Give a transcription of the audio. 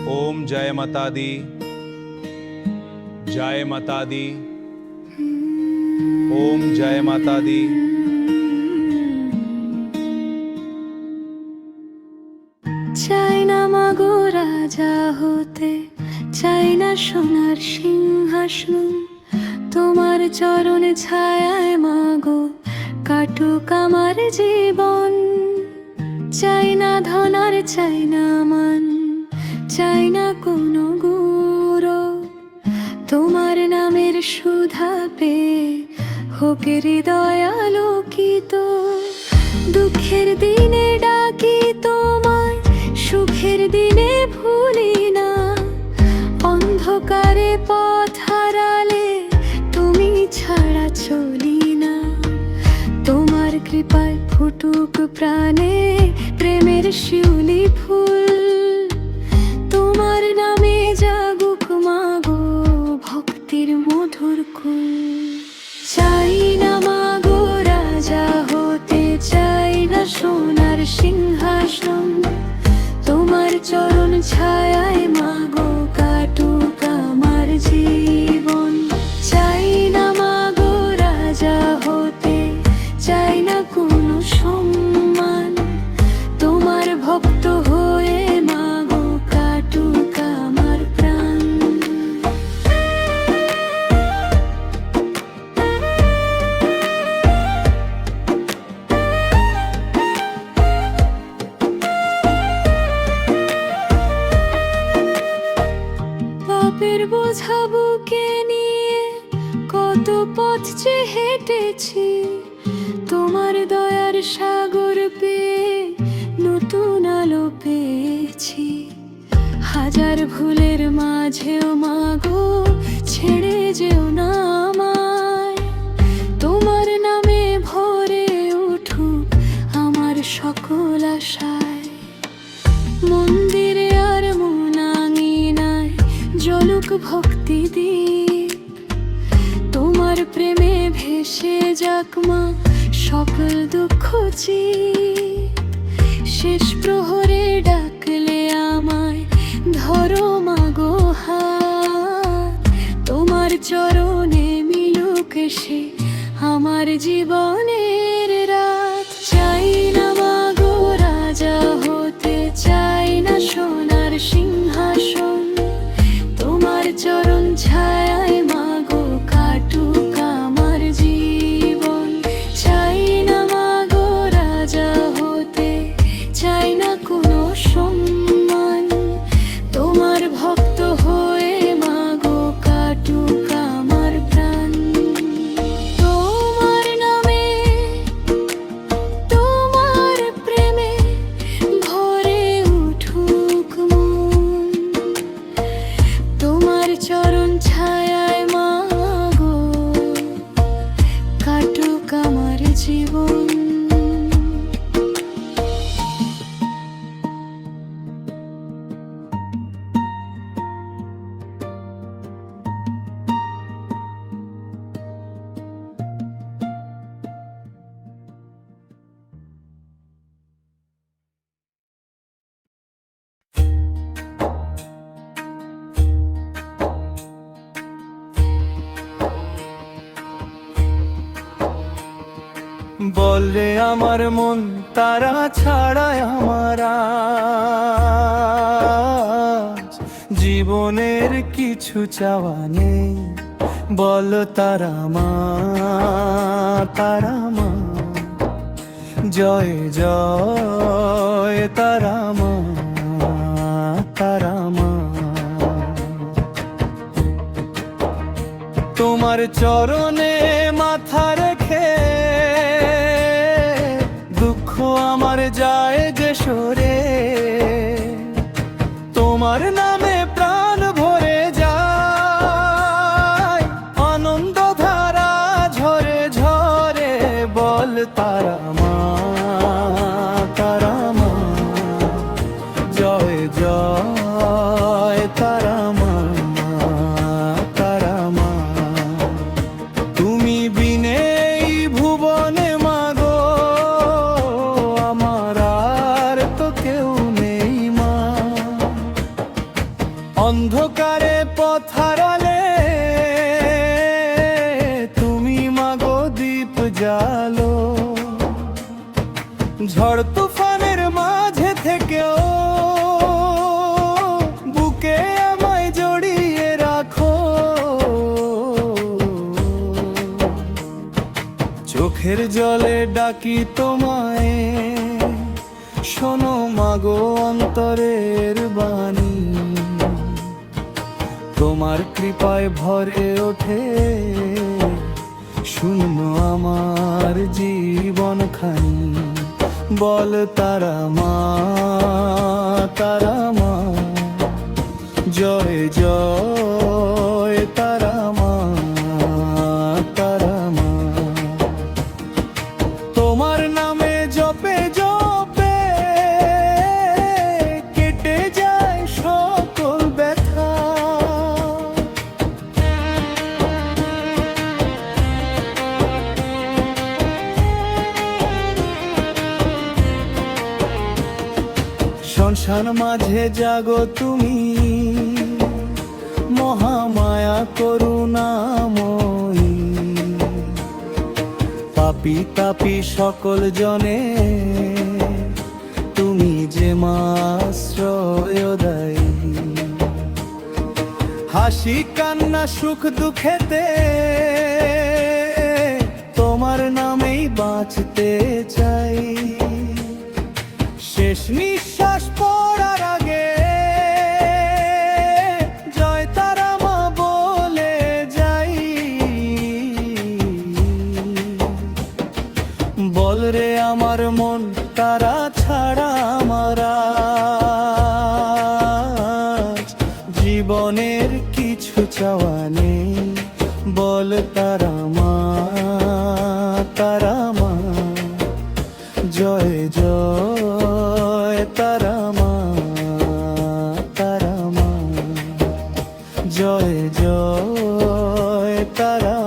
ओम जय माता दी, जय माता दी, ओम जय माता दी। চাই না মাগো রাজা হতে, চাই না সোনার সিংহাসন, তোমার চরণ ছায়ায় মাগো কাটুক আমার জীবন। চাই না ধন আর চাই না মান, চাই না কোনো গৌরব, তোমার নামের সুধা পেয়ে হোক হৃদয় আলোকিত। দুঃখের দিনে ডাকি তোমায়, সুখের দিনে ভুলি না, অন্ধকারে পথ হারালে তুমি ছাড়া চলি না। তোমার কৃপায় ফুটুক প্রাণে প্রেমের শিউলি ফুল, তোমার নামে জাগুক মাগো ভক্তির মধুর কুল। চাই না মাগো রাজা হতে, চাই না সোনার সিংহাসন, তোমার চরণ ছায়ায় মাগো কাটুক আমার জীবন। চাই না মাগো রাজা হতে, চাই না কোনো সম্মান, তোমার ভক্ত হয়ে মাগো কাটুক আমার প্রাণ। পাপের বোঝা বুকে নিয়ে কত পথ যে হেঁটেছি, তোমার দয়ার সাগর পেয়ে নতুন আলো পেয়েছি। হাজার ভুলের মাঝেও মাগো ছেড়ে যেও না আমায়, তোমার নামে ভরে উঠুক আমার সকল আশায়। মন্দিরে আর মনাঙিনায় জ্বলুক ভক্তি দীপ, তোমার প্রেমে ভেসে যাক মা সকল দুঃখ চিত। শেষ প্রহরে ডাকলে আমায় ধরো মাগো হাত, তোমার চরণে মিলুক সে আমার জীবনের রাত। চাই না মাগো রাজা হতে, চাই না সোনার সিংহাসন, তোমার চরণ ছায়ায় মাগো কাটুক আমার জীবন। চাই না মাগো রাজা হতে, চাই না কোনো সম্মান, তোমার ভক্ত হয়ে মাগো কাটুক আমার প্রাণ। তোমার নামে, তোমার প্রেমে ভরে উঠুক মন, তোমার চরণ ছায়ায় মাগো কাটুক আমার জীবন। বলে আমার মন তারা ছাড়ায় আমার আজ জীবনের কিছু চাওয়া নেই। বল তারা মা, তারা মা, জয় জয় তারা মা, তারা মা। তোমার চরণে মাথা রেখে দুঃখ আমার যায় যে সরে, তোমার নামে প্রাণ ভরে যায়, আনন্দ ধারা ঝরে ঝরে। বল তারা মা, তারা মা, জয় জয় তারা মা, তারা মা। তুমি বিনে এই ভুবনে মাগো আমার আর তো কেউ নেই মা। অন্ধকারে পথ হারালে তুমি মাগো দীপ জালো, ঝড় তুফানের মাঝে থেকেও বুকে আমায় জড়িয়ে রাখো। চোখের জলে ডাকি তোমায়, শোনো মাগো অন্তরের বাণী। তোমার কৃপায় ভরে ওঠে শূন্য আমার জীবনখানি। বল তারা মা, তারা মা, জয় জয় তারা মা, তারা মা। তোমার নামে জপে জপে কেটে যায় সকল ব্যথা। সংসার মাঝে জাগো তুমি, মহামায়া করুণাময়ী। পাপী তাপী সকল জনে তুমি যে মা আশ্রয়দায়ী। হাসি কান্না সুখ দুঃখেতে তোমার নামেই বাঁচতে চাই। শেষ নিঃশ্বাস পড়ার আগে জয় তারা মা বলে যাই। বল রে আমার মন, তারা ছাড়া আমার আজ জীবনের কিছু চাওয়া নেই। বল তারা মা, তারা মা, জয় জয় তারা মা, তারা মা, জয় জয় তারা